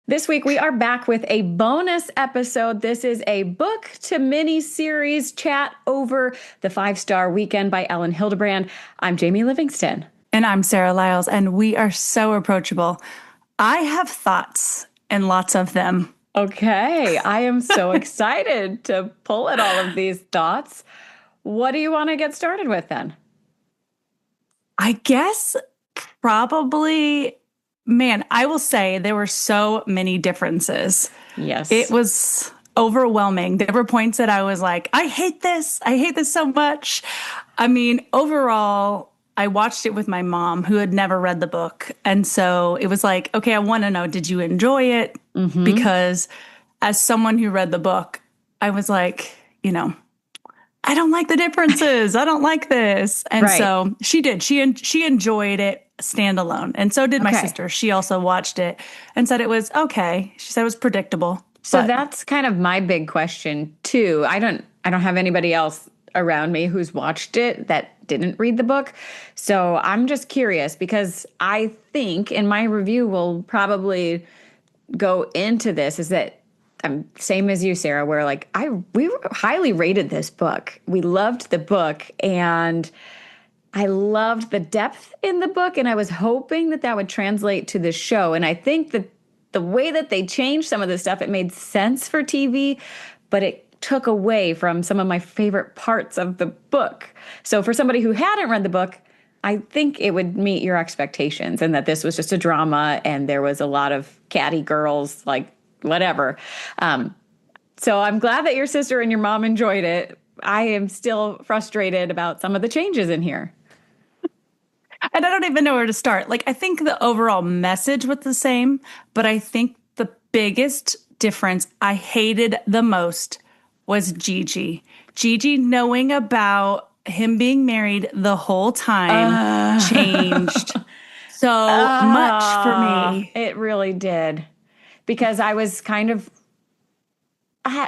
This week, we are back with a bonus episode. This is a book to mini series chat over the 5-Star Weekend by Elin Hilderbrand. I'm Jamie Livingston. And I'm Sarah Lyles, and we are so approachable. I have thoughts, and lots of them. Okay, I am so excited to pull at all of these thoughts. What do you want to get started with then? I guess probably, man, I will say there were so many differences. Yes. It was overwhelming. There were points that I was like, I hate this. I hate this so much. I mean, overall, I watched it with my mom who had never read the book. And so it was like, okay, I want to know, did you enjoy it? Mm-hmm. Because as someone who read the book, I was like, I don't like the differences. I don't like this. And so she did. She enjoyed it standalone. And so did my sister. She also watched it and said it was okay. She said it was predictable. So that's kind of my big question too. I don't have anybody else around me who's watched it that didn't read the book. So I'm just curious because I think, and my review will probably go into this, is that I'm same as you, Sarah, where like we highly rated this book. We loved the book and I loved the depth in the book, and I was hoping that would translate to the show. And I think that the way that they changed some of the stuff, it made sense for TV, but it took away from some of my favorite parts of the book. So for somebody who hadn't read the book, I think it would meet your expectations and that this was just a drama and there was a lot of catty girls, like whatever. So I'm glad that your sister and your mom enjoyed it. I am still frustrated about some of the changes in here. And I don't even know where to start. Like, I think the overall message was the same, but I think the biggest difference I hated the most was Gigi. Gigi knowing about him being married the whole time changed so much for me. It really did. Because I was kind of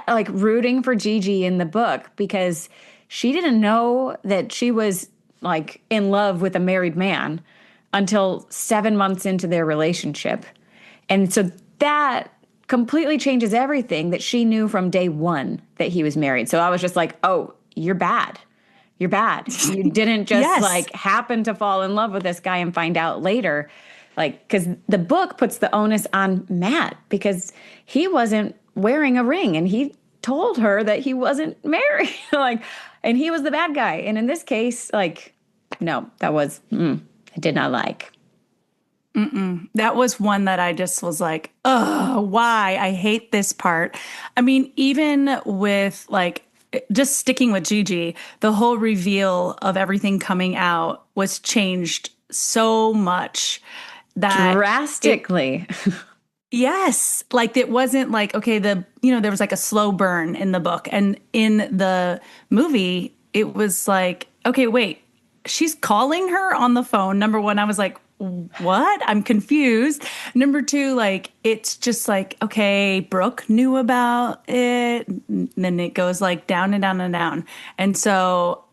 like rooting for Gigi in the book because she didn't know that she was like in love with a married man until 7 months into their relationship. And so that completely changes everything that she knew from day one that he was married. So I was just like, oh, you're bad. You're bad. You didn't just like happen to fall in love with this guy and find out later. Like, because the book puts the onus on Matt because he wasn't wearing a ring and he told her that he wasn't married. And he was the bad guy. And in this case, like, no, that was, I did not like. That was one that I just was like, oh, why? I hate this part. I mean, even with like, just sticking with Gigi, the whole reveal of everything coming out was changed so much that drastically. Yes. Like it wasn't like, okay, there was like a slow burn in the book. And in the movie, it was like, okay, wait, she's calling her on the phone. Number one, I was like, what? I'm confused. Number two, like, it's just like, okay, Brooke knew about it. And then it goes like down and down and down. And so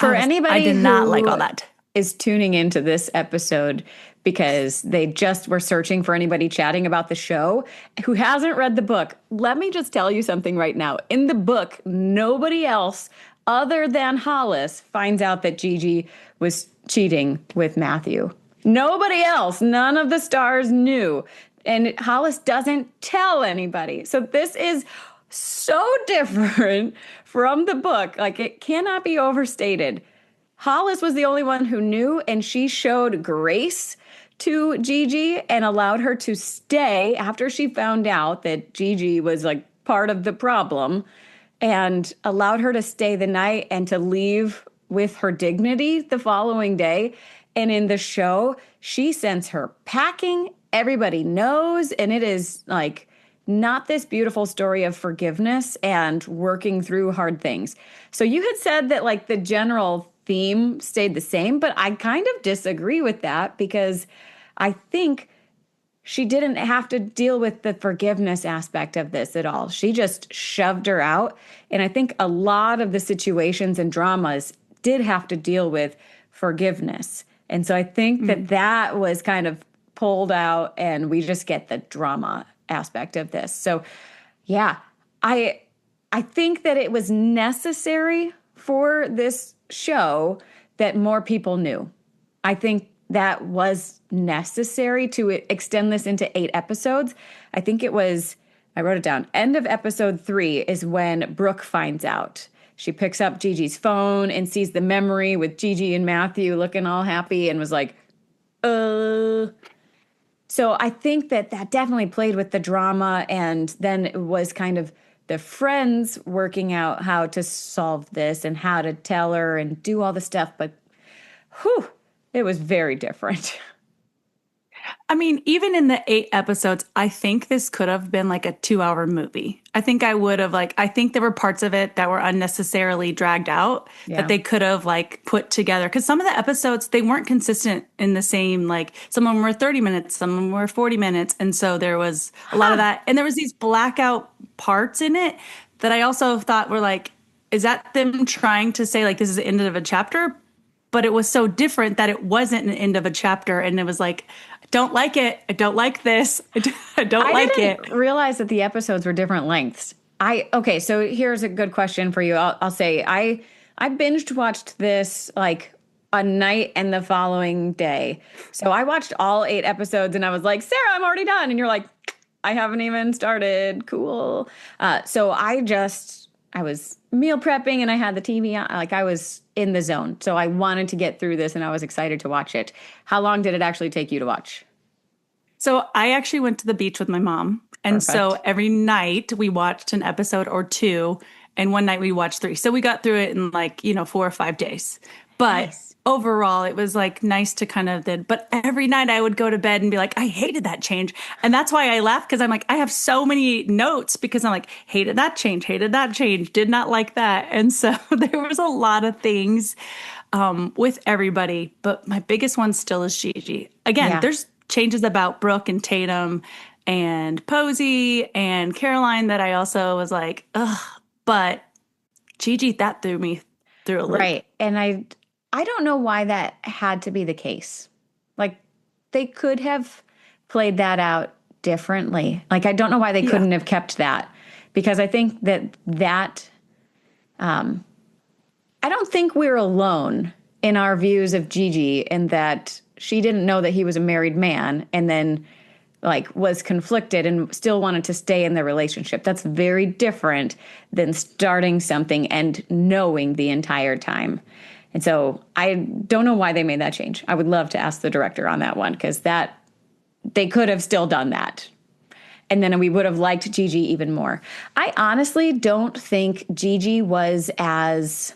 anybody I did not like all that. Is tuning into this episode because they just were searching for anybody chatting about the show who hasn't read the book. Let me just tell you something right now. In the book, nobody else other than Hollis finds out that Gigi was cheating with Matthew. Nobody else, none of the stars knew. And Hollis doesn't tell anybody. So this is so different from the book. Like, it cannot be overstated. Hollis was the only one who knew, and she showed grace to Gigi and allowed her to stay after she found out that Gigi was like part of the problem, and allowed her to stay the night and to leave with her dignity the following day. And in the show, she sends her packing. Everybody knows, and it is like not this beautiful story of forgiveness and working through hard things. So you had said that like the general theme stayed the same, but I kind of disagree with that because I think she didn't have to deal with the forgiveness aspect of this at all. She just shoved her out. And I think a lot of the situations and dramas did have to deal with forgiveness. And so I think that was kind of pulled out, and we just get the drama aspect of this. So, yeah, I I think that it was necessary for this show that more people knew. I think that was necessary to extend this into 8 episodes. I think it was, I wrote it down, end of episode 3 is when Brooke finds out. She picks up Gigi's phone and sees the memory with Gigi and Matthew looking all happy and was like, uh. So I think that that definitely played with the drama. And then it was kind of the friends working out how to solve this and how to tell her and do all the stuff. But whew, it was very different. I mean, even in the 8 episodes, I think this could have been like a 2-hour movie. I think I would have I think there were parts of it that were unnecessarily dragged out that they could have put together. Cause some of the episodes, they weren't consistent in the same, some of them were 30 minutes, some of them were 40 minutes. And so there was a lot of that. And there was these blackout parts in it that I also thought were is that them trying to say this is the end of a chapter? But it was so different that it wasn't an end of a chapter. And it was I don't like it. I don't like this. I don't like it. I didn't realize that the episodes were different lengths. Okay, so here's a good question for you. I'll say I binged watched this a night and the following day. So I watched all 8 episodes and I was like, Sarah, I'm already done. And you're like, I haven't even started. Cool. So I was meal prepping and I had the TV on. I was in the zone. So I wanted to get through this and I was excited to watch it. How long did it actually take you to watch? So I actually went to the beach with my mom. And Perfect. So every night we watched an episode or 2, and one night we watched 3. So we got through it in 4 or 5 days. But Nice. overall, it was nice to kind of but every night I would go to bed and be I hated that change. And that's why I laugh, because I'm I have so many notes because I'm hated that change, did not like that. And so there was a lot of things with everybody. But my biggest one still is Gigi. Again, there's changes about Brooke and Tatum and Posey and Caroline that I also was ugh. But Gigi, that threw me through a loop. Right. And I don't know why that had to be the case. They could have played that out differently. I don't know why they couldn't have kept that, because I think that I don't think we're alone in our views of Gigi, and that she didn't know that he was a married man and then was conflicted and still wanted to stay in the relationship. That's very different than starting something and knowing the entire time. And so I don't know why they made that change. I would love to ask the director on that one, because they could have still done that. And then we would have liked Gigi even more. I honestly don't think Gigi was as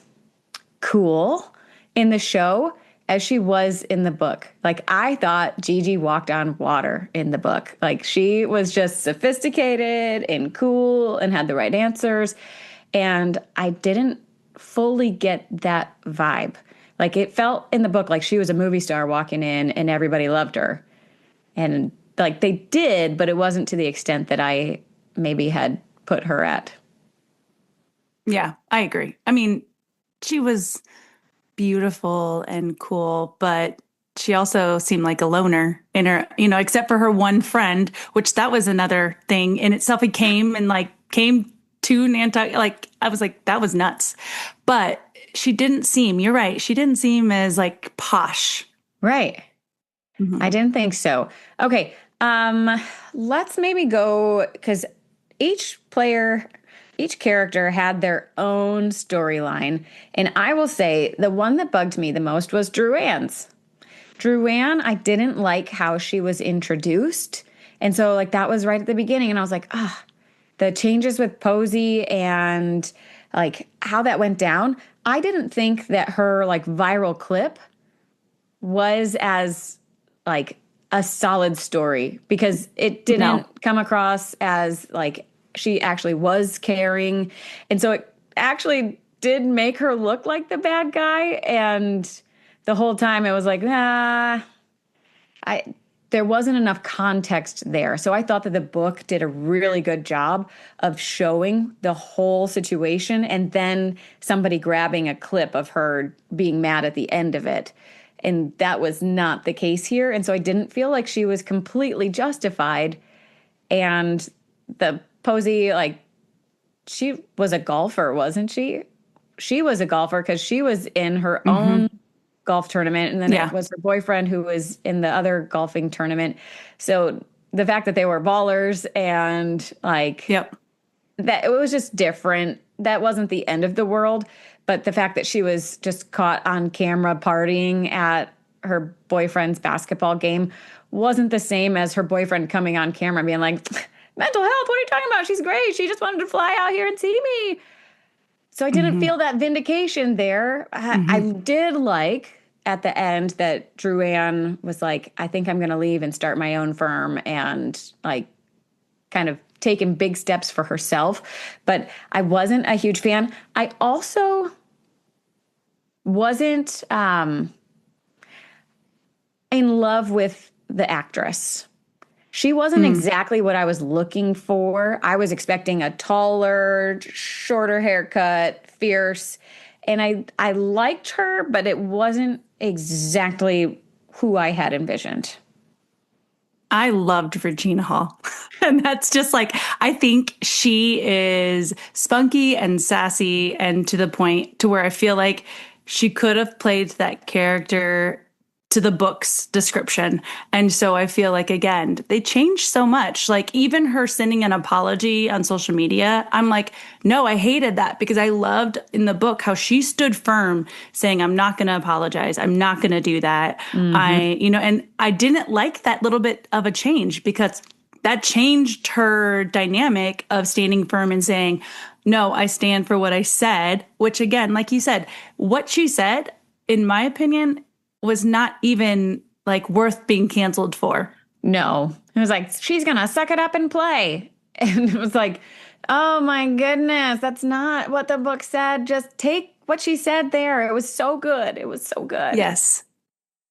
cool in the show as she was in the book. I thought Gigi walked on water in the book. She was just sophisticated and cool and had the right answers. And I didn't fully get that vibe. It felt in the book like she was a movie star walking in and everybody loved her. And they did, but it wasn't to the extent that I maybe had put her at. Yeah, I agree. I mean, she was beautiful and cool, but she also seemed like a loner in her, except for her one friend, which that was another thing in itself. He came to Nantucket. I was that was nuts. But she didn't seem, you're right, she didn't seem as posh. Right. Mm-hmm. I didn't think so. Okay. Let's maybe go, because each character had their own storyline. And I will say the one that bugged me the most was Drouan's. Drouan, I didn't like how she was introduced. And so that was right at the beginning. And I was the changes with Posey and how that went down. I didn't think that her viral clip was as a solid story, because it didn't come across as she actually was caring. And so it actually did make her look like the bad guy. And the whole time it was there wasn't enough context there. So I thought that the book did a really good job of showing the whole situation and then somebody grabbing a clip of her being mad at the end of it. And that was not the case here. And so I didn't feel like she was completely justified. And the Posey, like, she was a golfer, wasn't she? She was a golfer because she was in her Mm-hmm. own golf tournament. And then it Yeah. was her boyfriend who was in the other golfing tournament. So the fact that they were ballers and like Yep. that, it was just different. That wasn't the end of the world. But the fact that she was just caught on camera partying at her boyfriend's basketball game wasn't the same as her boyfriend coming on camera being like, mental health, what are you talking about? She's great. She just wanted to fly out here and see me. So I didn't Mm-hmm. feel that vindication there. I Mm-hmm. did like at the end that Drew Ann was like, I think I'm going to leave and start my own firm and like kind of taken big steps for herself. But I wasn't a huge fan. I also wasn't in love with the actress. She wasn't exactly what I was looking for. I was expecting a taller, shorter haircut, fierce. And I liked her, but it wasn't exactly who I had envisioned. I loved Regina Hall. And that's just like, I think she is spunky and sassy and to the point to where I feel like she could have played that character to the book's description. And so I feel like, again, they changed so much. Like even her sending an apology on social media, I'm like, no, I hated that because I loved in the book how she stood firm saying, I'm not going to apologize. I'm not going to do that. And I didn't like that little bit of a change because that changed her dynamic of standing firm and saying, no, I stand for what I said, which again, like you said, what she said, in my opinion, was not even like worth being canceled for. No. It was like, she's going to suck it up and play. And it was like, oh my goodness, that's not what the book said. Just take what she said there. It was so good. It was so good. Yes.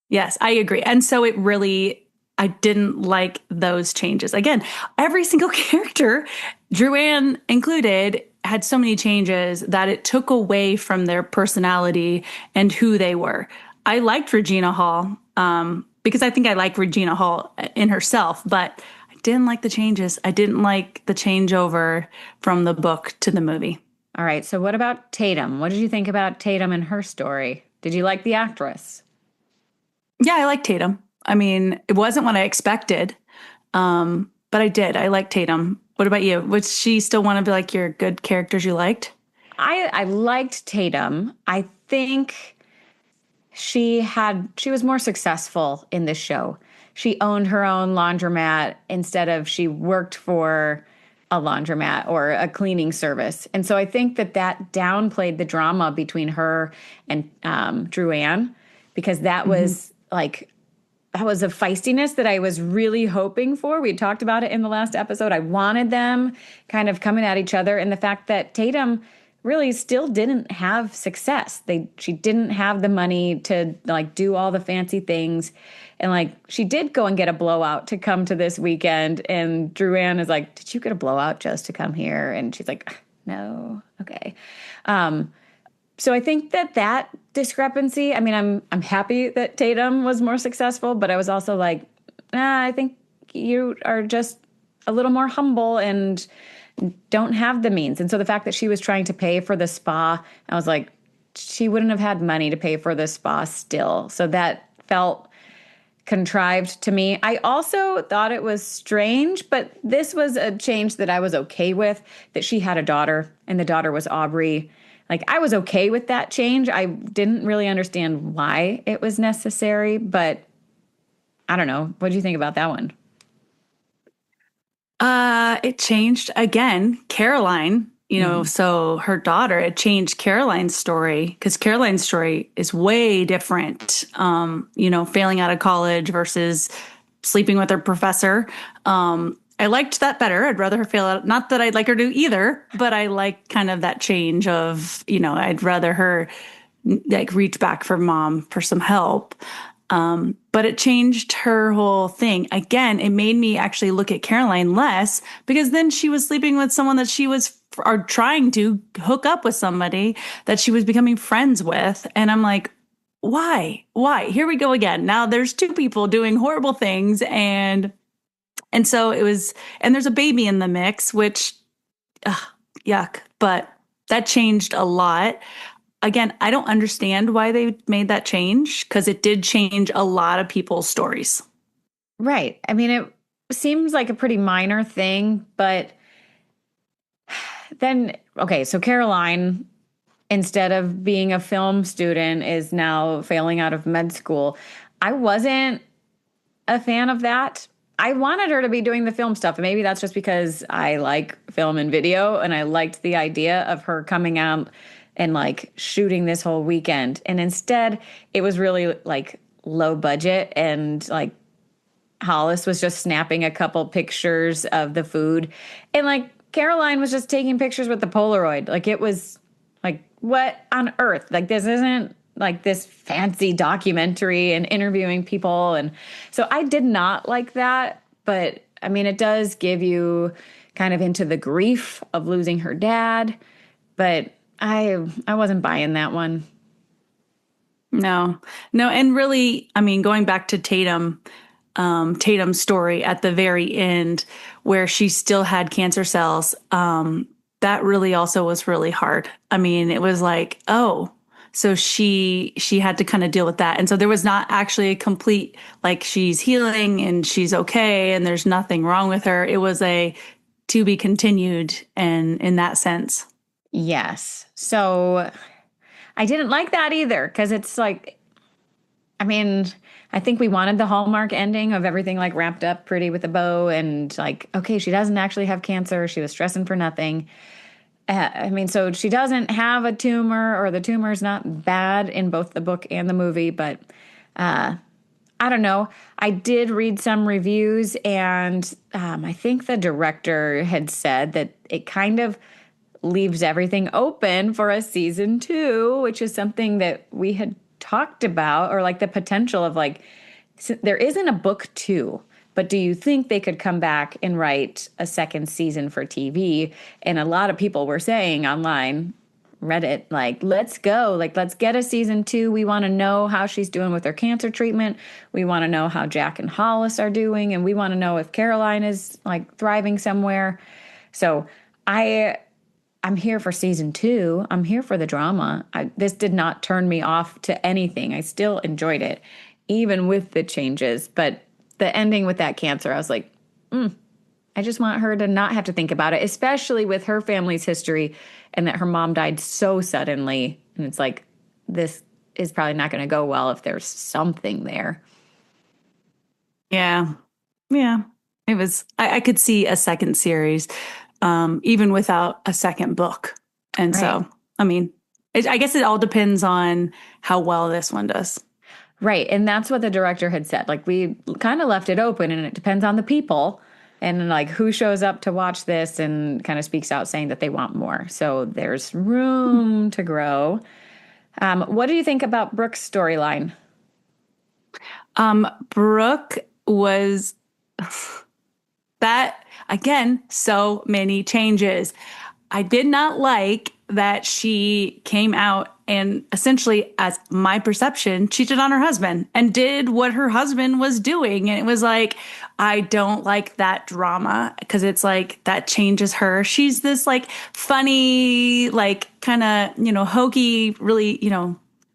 Yes, I agree. And so it really, I didn't like those changes. Again, every single character, Drew Ann included, had so many changes that it took away from their personality and who they were. I liked Regina Hall because I think I like Regina Hall in herself, but I didn't like the changes. I didn't like the changeover from the book to the movie. All right. So what about Tatum? What did you think about Tatum and her story? Did you like the actress? Yeah, I like Tatum. I mean, it wasn't what I expected, but I did. I like Tatum. What about you? Was she still one of like your good characters you liked? I liked Tatum. I think she was more successful in this show. She owned her own laundromat instead of she worked for a laundromat or a cleaning service. And so I think that downplayed the drama between her and Drew Ann because that was like that was a feistiness that I was really hoping for. We had talked about it in the last episode. I wanted them kind of coming at each other. And the fact that Tatum really still didn't have success. She didn't have the money to like do all the fancy things. And like she did go and get a blowout to come to this weekend. And Drew Ann is like, did you get a blowout just to come here? And she's like, no. Okay. So I think that discrepancy, I mean, I'm happy that Tatum was more successful, but I was also like, I think you are just a little more humble and don't have the means. And so the fact that she was trying to pay for the spa, I was like, she wouldn't have had money to pay for the spa still. So that felt contrived to me. I also thought it was strange, but this was a change that I was okay with, that she had a daughter and the daughter was Aubrey. Like I was okay with that change. I didn't really understand why it was necessary, but I don't know. What do you think about that one? It changed again. Caroline, so her daughter, it changed Caroline's story because Caroline's story is way different. Failing out of college versus sleeping with her professor. I liked that better. I'd rather her fail out. Not that I'd like her to either, but I like kind of that change of, I'd rather her like reach back for mom for some help. But it changed her whole thing. Again, it made me actually look at Caroline less because then she was sleeping with someone that she was or trying to hook up with somebody that she was becoming friends with. And I'm like, Why? Here we go again. Now there's two people doing horrible things, and so it was, and there's a baby in the mix, which ugh, yuck. But that changed a lot. Again, I don't understand why they made that change because it did change a lot of people's stories. Right. I mean, it seems like a pretty minor thing, but then, okay, so Caroline, instead of being a film student, is now failing out of med school. I wasn't a fan of that. I wanted her to be doing the film stuff. And maybe that's just because I like film and video and I liked the idea of her coming out and like shooting this whole weekend. And instead, it was really like low budget and like Hollis was just snapping a couple pictures of the food. And like Caroline was just taking pictures with the Polaroid. Like it was like, what on earth? Like this isn't like this fancy documentary and interviewing people. And so I did not like that. But I mean, it does give you kind of into the grief of losing her dad. But I wasn't buying that one. No, no. And really, I mean, going back to Tatum's story at the very end where she still had cancer cells, that really also was really hard. I mean, it was like, oh, so she had to kind of deal with that. And so there was not actually a complete, like she's healing and she's okay and there's nothing wrong with her. It was a to be continued and in that sense. Yes. So I didn't like that either because it's like, I mean, I think we wanted the Hallmark ending of everything like wrapped up pretty with a bow and like, okay, she doesn't actually have cancer. She was stressing for nothing. I mean, so she doesn't have a tumor or the tumor is not bad in both the book and the movie, but I don't know. I did read some reviews and I think the director had said that it kind of leaves everything open for a season 2, which is something that we had talked about, or like the potential of like, there isn't a book 2, but do you think they could come back and write a second season for TV? And a lot of people were saying online, Reddit, like, let's go, like, let's get a season 2. We want to know how she's doing with her cancer treatment. We want to know how Jack and Hollis are doing. And we want to know if Caroline is like thriving somewhere. So I'm here for season 2. I'm here for the drama. This did not turn me off to anything. I still enjoyed it, even with the changes. But the ending with that cancer, I was like, I just want her to not have to think about it, especially with her family's history and that her mom died so suddenly. And it's like, this is probably not going to go well if there's something there. Yeah. Yeah. It was, I could see a second series, even without a second book. And Right. so, I mean, I guess it all depends on how well this one does. Right. And that's what the director had said. Like, we kind of left it open and it depends on the people and like who shows up to watch this and kind of speaks out saying that they want more. So there's room to grow. What do you think about Brooke's storyline? Brooke was that again, so many changes. I did not like that she came out and essentially, as my perception, cheated on her husband and did what her husband was doing. And it was like, I don't like that drama because it's like that changes her. She's this like funny, like kind of, hokey, really,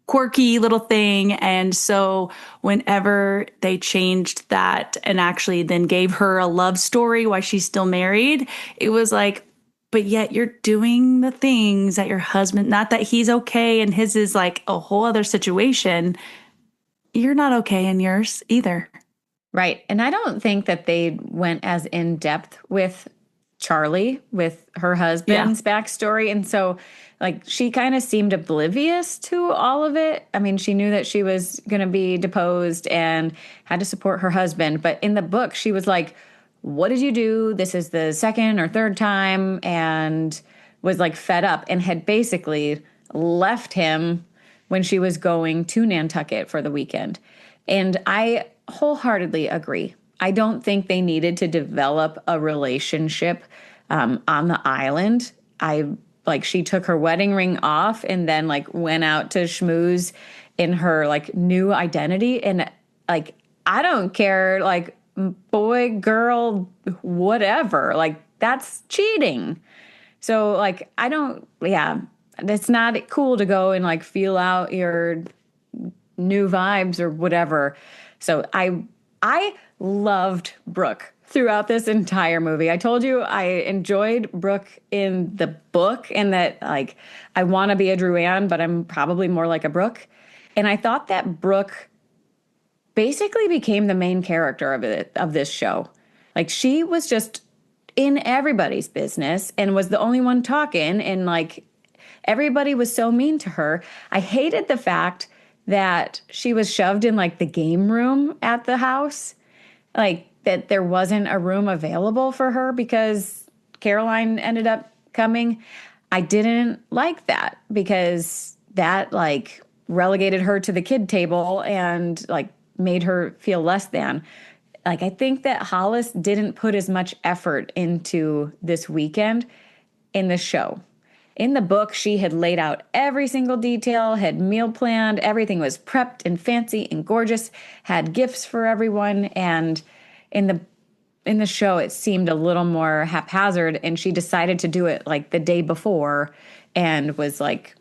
quirky little thing. And so whenever they changed that and actually then gave her a love story while she's still married, it was like, but yet you're doing the things that your husband, not that he's okay and his is like a whole other situation. You're not okay in yours either. Right. And I don't think that they went as in depth with Charlie, with her husband's backstory. And so, like, she kind of seemed oblivious to all of it. I mean, she knew that she was going to be deposed and had to support her husband. But in the book, she was like, what did you do? This is the second or third time. And was like fed up and had basically left him when she was going to Nantucket for the weekend. And I wholeheartedly agree. I don't think they needed to develop a relationship on the island. I like she took her wedding ring off and then like went out to schmooze in her like new identity. And like, I don't care, like boy, girl, whatever, like that's cheating. So like, I don't, yeah, it's not cool to go and like feel out your new vibes or whatever. So I loved Brooke throughout this entire movie. I told you I enjoyed Brooke in the book and that like I want to be a Druanne, but I'm probably more like a Brooke. And I thought that Brooke basically became the main character of this show. Like she was just in everybody's business and was the only one talking and like everybody was so mean to her. I hated the fact that she was shoved in like the game room at the house, like that there wasn't a room available for her because Caroline ended up coming. I didn't like that because that like relegated her to the kid table and like made her feel less than. Like I think that Hollis didn't put as much effort into this weekend in the show. In the book, she had laid out every single detail, had meal planned, everything was prepped and fancy and gorgeous, had gifts for everyone, and in the show it seemed a little more haphazard and she decided to do it like the day before and was like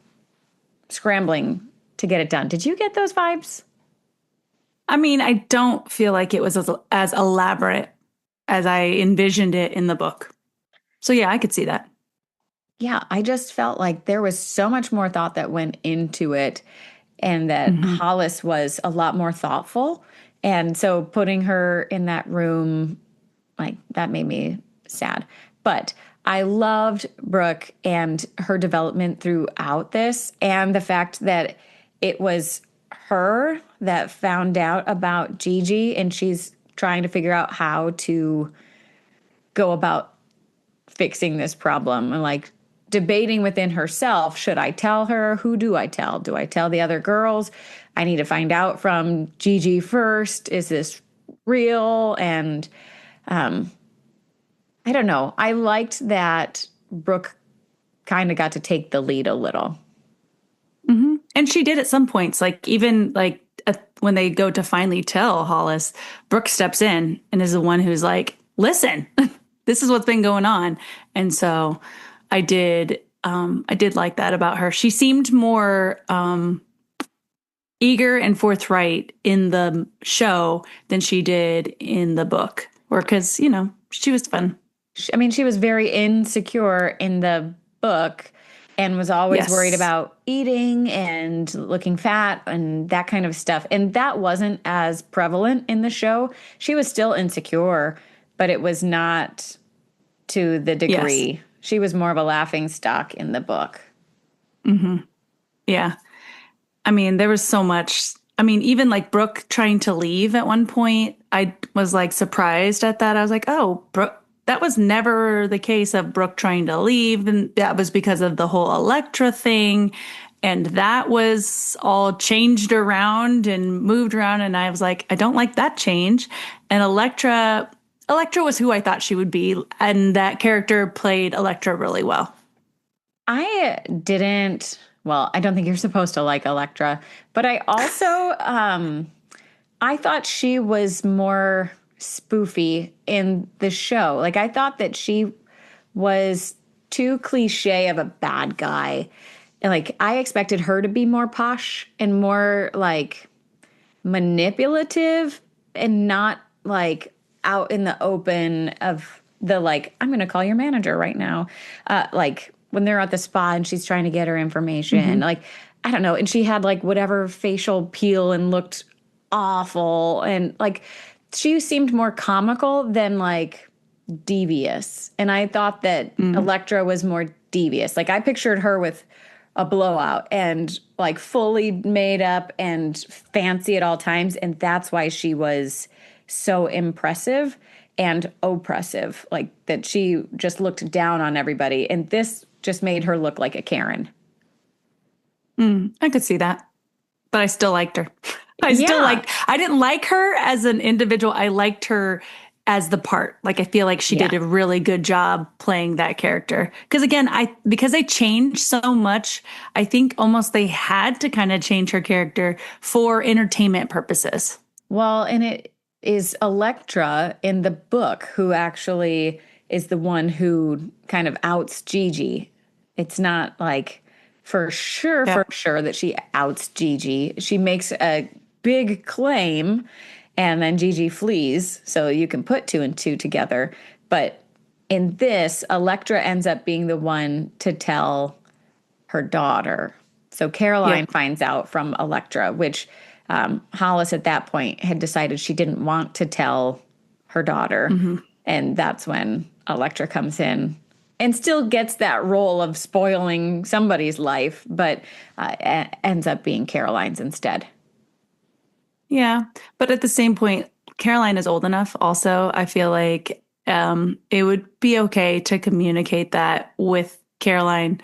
scrambling to get it done. Did you get those vibes? I mean, I don't feel like it was as elaborate as I envisioned it in the book. So yeah, I could see that. Yeah, I just felt like there was so much more thought that went into it and that Mm-hmm. Hollis was a lot more thoughtful. And so putting her in that room, like that made me sad. But I loved Brooke and her development throughout this and the fact that it was her that found out about Gigi and she's trying to figure out how to go about fixing this problem and like debating within herself, should I tell her? Who do I tell? Do I tell the other girls? I need to find out from Gigi first. Is this real? And I don't know. I liked that Brooke kind of got to take the lead a little. Mm-hmm. And she did at some points, like even like when they go to finally tell Hollis, Brooke steps in and is the one who's like, listen, this is what's been going on. And so I did like that about her. She seemed more eager and forthright in the show than she did in the book, or because, you know, she was fun. I mean, she was very insecure in the book and was always worried Yes. about eating and looking fat and that kind of stuff. And that wasn't as prevalent in the show. She was still insecure, but it was not to the Yes. degree. She was more of a laughing stock in the book. Yeah. I mean, there was so much. I mean, even like Brooke trying to leave at one point, I was like surprised at that. I was like, oh, Brooke, that was never the case of Brooke trying to leave. And that was because of the whole Electra thing. And that was all changed around and moved around. And I was like, I don't like that change. And Electra was who I thought she would be. And that character played Electra really well. I didn't, well, I don't think you're supposed to like Electra, but I also, I thought she was more spoofy in the show. Like, I thought that she was too cliche of a bad guy. And, like, I expected her to be more posh and more, like, manipulative and not, like, out in the open of the, like, I'm going to call your manager right now. Like, when they're at the spa and she's trying to get her information. Mm-hmm. Like, I don't know. And she had, like, whatever facial peel and looked awful. And, like, she seemed more comical than, like, devious. And I thought that Electra was more devious. Like I pictured her with a blowout and like fully made up and fancy at all times. And that's why she was so impressive and oppressive. Like that she just looked down on everybody. And this just made her look like a Karen. I could see that, but I still liked her. Yeah. I didn't like her as an individual. I liked her as the part. Like I feel like she Yeah. did a really good job playing that character. Because again, because they changed so much, I think almost they had to kind of change her character for entertainment purposes. Well, and it is Electra in the book who actually is the one who kind of outs Gigi. It's not like Yeah. for sure that she outs Gigi. She makes a big claim and then Gigi flees. So you can put two and two together. But in this, Electra ends up being the one to tell her daughter. So Caroline Yep. finds out from Electra, which Hollis at that point had decided she didn't want to tell her daughter. Hmm. And that's when Electra comes in and still gets that role of spoiling somebody's life, but ends up being Caroline's instead. Yeah. But at the same point, Caroline is old enough also. I feel like it would be okay to communicate that with Caroline.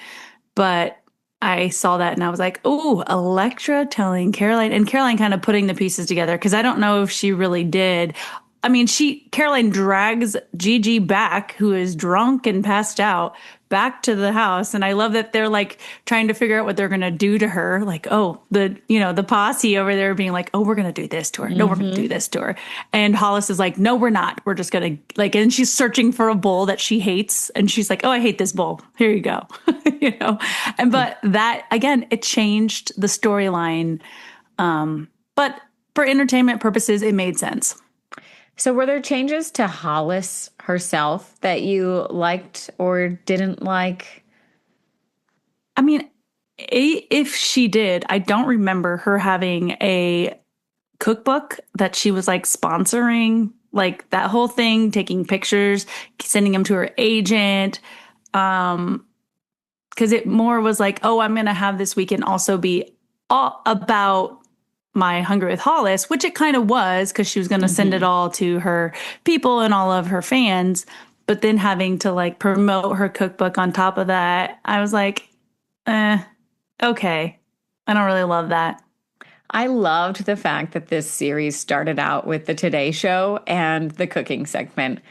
But I saw that and I was like, oh, Electra telling Caroline, and Caroline kind of putting the pieces together because I don't know if she really did. I mean, Caroline drags Gigi back, who is drunk and passed out, back to the house. And I love that they're like trying to figure out what they're going to do to her. Like, oh, the posse over there being like, oh, we're going to do this to her. No, we're going to do this to her. And Hollis is like, no, we're not. We're just going to like, and she's searching for a bowl that she hates. And she's like, oh, I hate this bowl. Here you go. But that, again, it changed the storyline. But for entertainment purposes, it made sense. So, were there changes to Hollis herself that you liked or didn't like? I mean, if she did, I don't remember her having a cookbook that she was like sponsoring, like that whole thing, taking pictures, sending them to her agent. Because it more was like, oh, I'm going to have this weekend also be all about my Hungry with Hollis, which it kind of was because she was going to send it all to her people and all of her fans. But then having to like promote her cookbook on top of that, I was like, okay. I don't really love that. I loved the fact that this series started out with the Today Show and the cooking segment.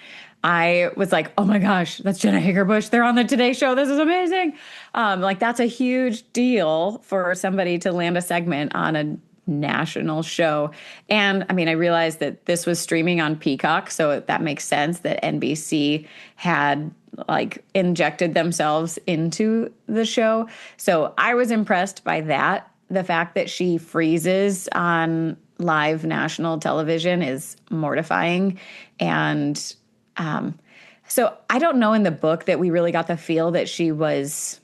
I was like, oh my gosh, that's Jenna Hagerbush. They're on the Today Show. This is amazing. Like, that's a huge deal for somebody to land a segment on a national show. And I mean, I realized that this was streaming on Peacock, so that makes sense that NBC had like injected themselves into the show. So I was impressed by that. The fact that she freezes on live national television is mortifying. And so I don't know in the book that we really got the feel that she was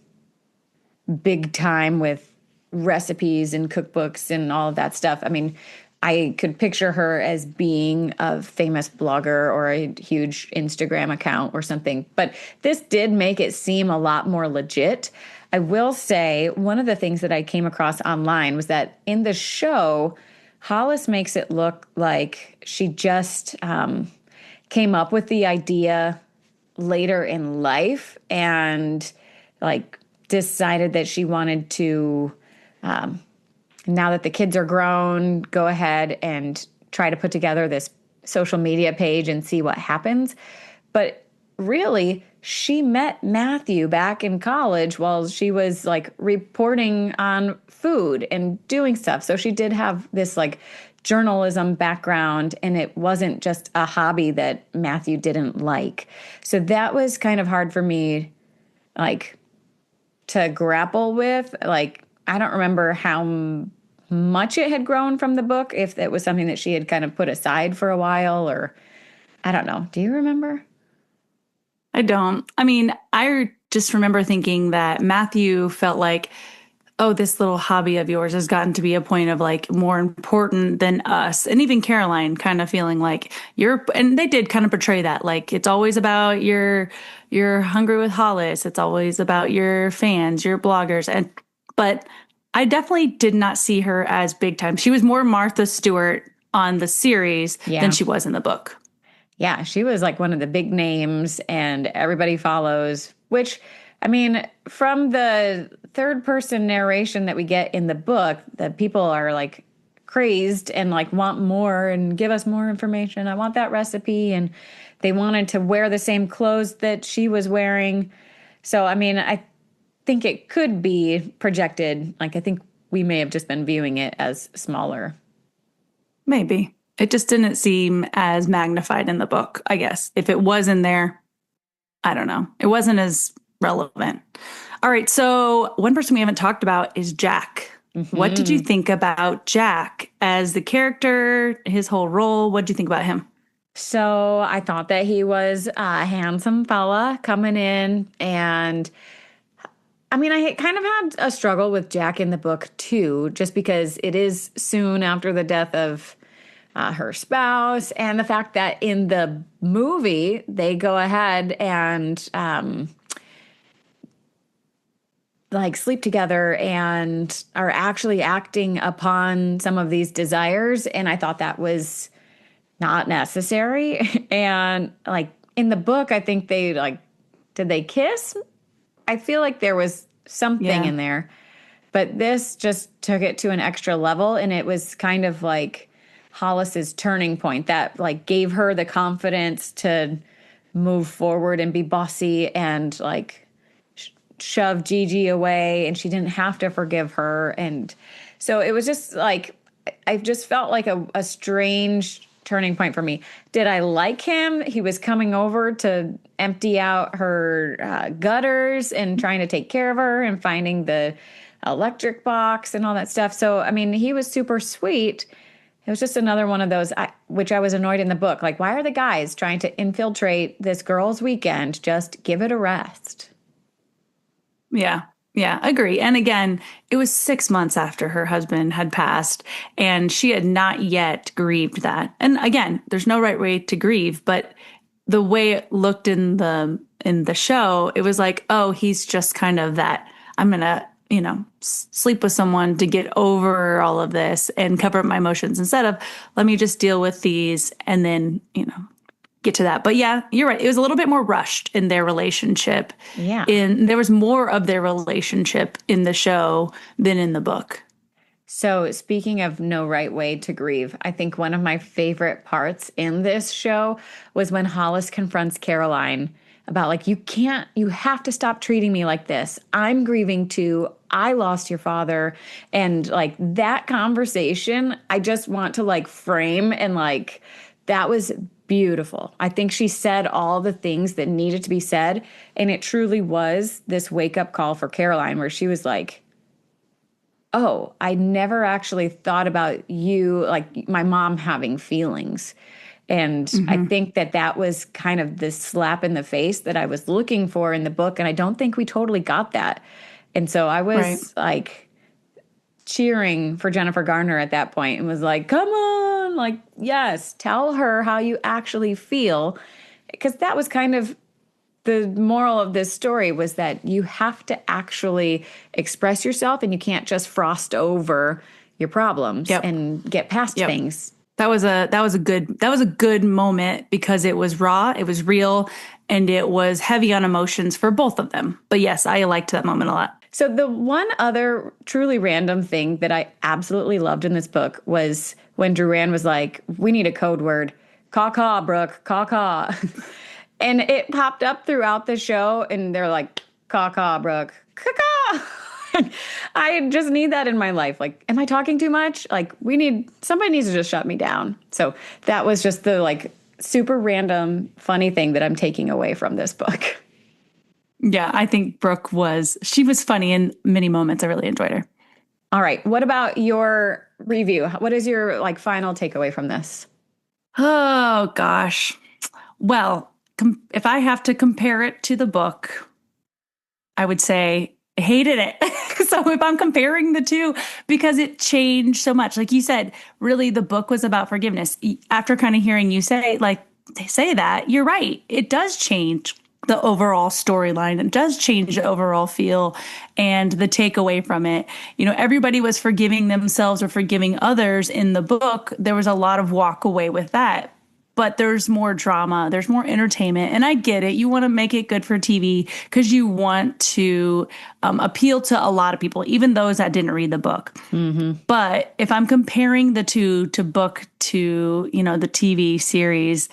big time with recipes and cookbooks and all of that stuff. I mean, I could picture her as being a famous blogger or a huge Instagram account or something. But this did make it seem a lot more legit. I will say one of the things that I came across online was that in the show, Hollis makes it look like she just came up with the idea later in life and like decided that she wanted to now that the kids are grown, go ahead and try to put together this social media page and see what happens. But really, she met Matthew back in college while she was like reporting on food and doing stuff. So she did have this like journalism background, and it wasn't just a hobby that Matthew didn't like. So that was kind of hard for me, like, to grapple with. Like, I don't remember how much it had grown from the book, if it was something that she had kind of put aside for a while, or I don't know. Do you remember? I don't. I mean, I just remember thinking that Matthew felt like, oh, this little hobby of yours has gotten to be a point of like more important than us. And even Caroline kind of feeling like and they did kind of portray that. Like it's always about your Hungry with Hollis. It's always about your fans, your bloggers. But I definitely did not see her as big time. She was more Martha Stewart on the series than she was in the book. Yeah, she was like one of the big names and everybody follows, which, I mean, from the third person narration that we get in the book, the people are like crazed and like want more and give us more information. I want that recipe. And they wanted to wear the same clothes that she was wearing. So, I mean, I think it could be projected. Like, I think we may have just been viewing it as smaller. Maybe. It just didn't seem as magnified in the book, I guess. If it was in there, I don't know. It wasn't as relevant. All right. So, one person we haven't talked about is Jack. What did you think about Jack as the character, his whole role? What did you think about him? So I thought that he was a handsome fella coming in. And I mean, I kind of had a struggle with Jack in the book too, just because it is soon after the death of her spouse. And the fact that in the movie, they go ahead and like sleep together and are actually acting upon some of these desires. And I thought that was not necessary. And like in the book, I think they like, did they kiss? I feel like there was something in there, but this just took it to an extra level. And it was kind of like Hollis's turning point that like gave her the confidence to move forward and be bossy and like shove Gigi away, and she didn't have to forgive her. And so it was just like, I just felt like a strange turning point for me. Did I like him? He was coming over to empty out her gutters and trying to take care of her and finding the electric box and all that stuff. So, I mean, he was super sweet. It was just another one of those, which I was annoyed in the book. Like, why are the guys trying to infiltrate this girl's weekend? Just give it a rest. Yeah. Yeah, agree. And again, it was 6 months after her husband had passed, and she had not yet grieved that. And again, there's no right way to grieve, but the way it looked in the show, it was like, oh, he's just kind of that, I'm gonna, sleep with someone to get over all of this and cover up my emotions instead of let me just deal with these and then, get to that. But yeah, you're right. It was a little bit more rushed in their relationship. Yeah. There was more of their relationship in the show than in the book. So speaking of no right way to grieve, I think one of my favorite parts in this show was when Hollis confronts Caroline about like, you have to stop treating me like this. I'm grieving too. I lost your father. And like that conversation, I just want to like frame and like, that was beautiful. I think she said all the things that needed to be said. And it truly was this wake up call for Caroline where she was like, oh, I never actually thought about you, like my mom having feelings. And I think that was kind of this slap in the face that I was looking for in the book. And I don't think we totally got that. And so I was like cheering for Jennifer Garner at that point and was like, come on, like, yes, tell her how you actually feel. Because that was kind of the moral of this story, was that you have to actually express yourself and you can't just frost over your problems and get past things. That was a good moment because it was raw, it was real, and it was heavy on emotions for both of them. But yes, I liked that moment a lot. So the one other truly random thing that I absolutely loved in this book was when Duran was like, we need a code word. Caw-caw, Brooke, caw-caw. And it popped up throughout the show, and they're like, caw-caw, Brooke, caw-caw. I just need that in my life. Like, am I talking too much? Like, somebody needs to just shut me down. So that was just the like super random, funny thing that I'm taking away from this book. Yeah, I think Brooke she was funny in many moments. I really enjoyed her. All right. What about your review? What is your like final takeaway from this? Oh, gosh. Well, if I have to compare it to the book, I would say I hated it. So if I'm comparing the two, because it changed so much, like you said, really the book was about forgiveness. After kind of hearing you say that, you're right. It does change the overall storyline. It does change the overall feel and the takeaway from it. Everybody was forgiving themselves or forgiving others in the book. There was a lot of walk away with that. but there's more drama, there's more entertainment. And I get it. You want to make it good for TV because you want to appeal to a lot of people, even those that didn't read the book. Mm-hmm. But if I'm comparing the two to book to, the TV series,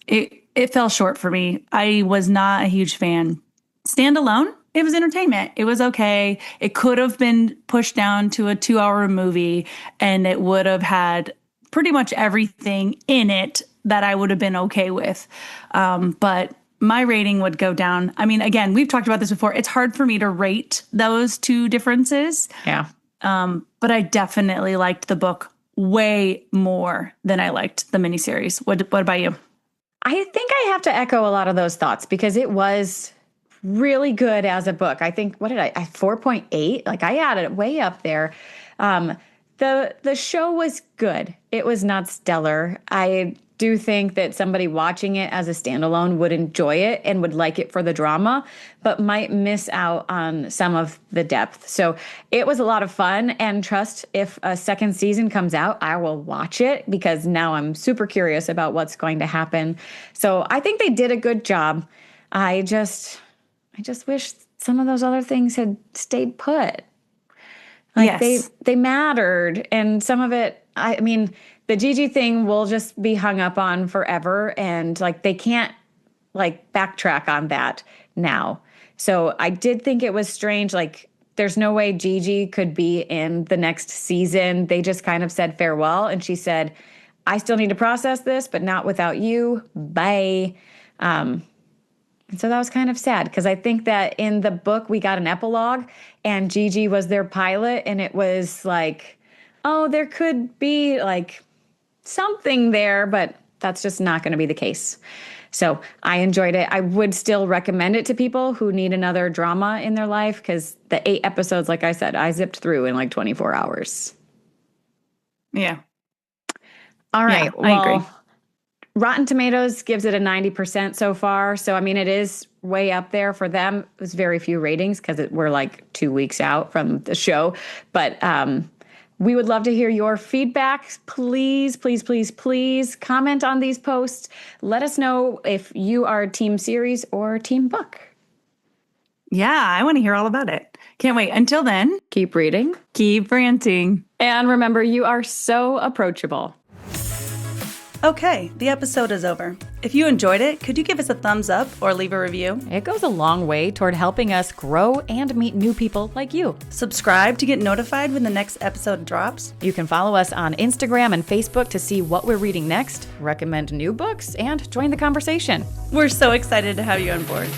it fell short for me. I was not a huge fan. Standalone, it was entertainment. It was okay. It could have been pushed down to a 2-hour movie and it would have had pretty much everything in it that I would have been okay with. But my rating would go down. I mean, again, we've talked about this before. It's hard for me to rate those two differences. Yeah. But I definitely liked the book way more than I liked the miniseries. What about you? I think I have to echo a lot of those thoughts because it was really good as a book. I think, 4.8? Like I had it way up there. The show was good. It was not stellar. I do think that somebody watching it as a standalone would enjoy it and would like it for the drama, but might miss out on some of the depth. So it was a lot of fun, and trust, if a second season comes out, I will watch it because now I'm super curious about what's going to happen. So I think they did a good job. I just wish some of those other things had stayed put. Like yes. they mattered, and some of it, I mean, the Gigi thing will just be hung up on forever, and like they can't like backtrack on that now. So I did think it was strange. Like there's no way Gigi could be in the next season. They just kind of said farewell, and she said, "I still need to process this, but not without you. Bye." And so that was kind of sad because I think that in the book we got an epilogue and Gigi was their pilot, and it was like, oh, there could be like something there, but that's just not going to be the case. So I enjoyed it. I would still recommend it to people who need another drama in their life because the 8 episodes, like I said, I zipped through in like 24 hours. Yeah. All right. Yeah, I agree. Rotten Tomatoes gives it a 90% so far. So, I mean, it is way up there for them. It was very few ratings because we're like 2 weeks out from the show. But we would love to hear your feedback. Please, please, please, please comment on these posts. Let us know if you are team series or team book. Yeah, I want to hear all about it. Can't wait. Until then, keep reading, keep ranting. And remember, you are so approachable. Okay, the episode is over. If you enjoyed it, could you give us a thumbs up or leave a review? It goes a long way toward helping us grow and meet new people like you. Subscribe to get notified when the next episode drops. You can follow us on Instagram and Facebook to see what we're reading next, recommend new books, and join the conversation. We're so excited to have you on board.